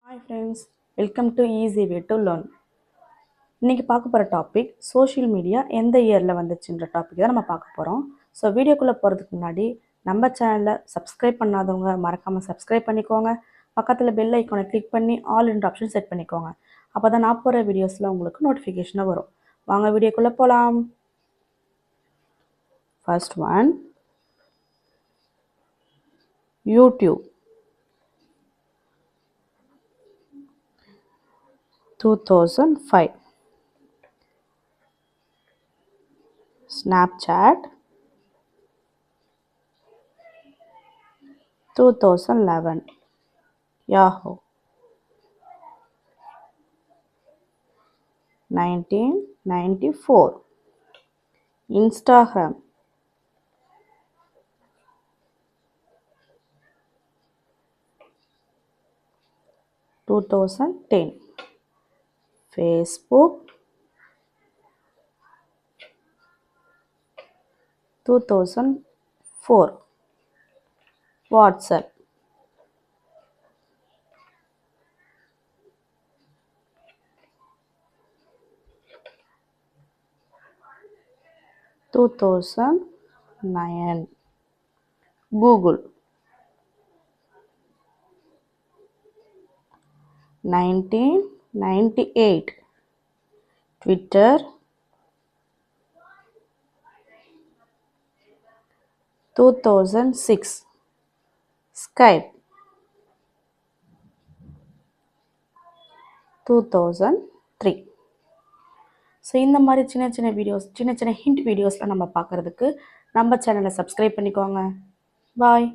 Hi friends, welcome to Easy Way to Learn. இன்னைக்கு பார்க்க போகிற டாபிக் சோஷியல் மீடியா எந்த இயரில் வந்துச்சுன்ற டாபிக் தான் நம்ம பார்க்க போகிறோம். ஸோ வீடியோக்குள்ளே போகிறதுக்கு முன்னாடி நம்ம சேனலை சப்ஸ்கிரைப் பண்ணாதவங்க மறக்காமல் சப்ஸ்கிரைப் பண்ணிக்கோங்க. பக்கத்தில் பெல் ஐக்கானை கிளிக் பண்ணி ஆல் என்ற ஆப்ஷன் செட் பண்ணிக்கோங்க. அப்போ தான் நான் போகிற வீடியோஸில் உங்களுக்கு நோட்டிஃபிகேஷனாக வரும். வாங்க வீடியோக்குள்ளே போகலாம். First one, YouTube 2005. Snapchat 2011. Yahoo 1994. Instagram 2010. Facebook 2004. WhatsApp 2009. Google 1998. Twitter 2006. Skype 2003. So இந்த மாதிரி சின்ன சின்ன ஹிண்ட் வீடியோஸ்லாம் நம்ம பார்க்குறதுக்கு நம்ம சேனலை சப்ஸ்கிரைப் பண்ணிக்கோங்க. பாய்.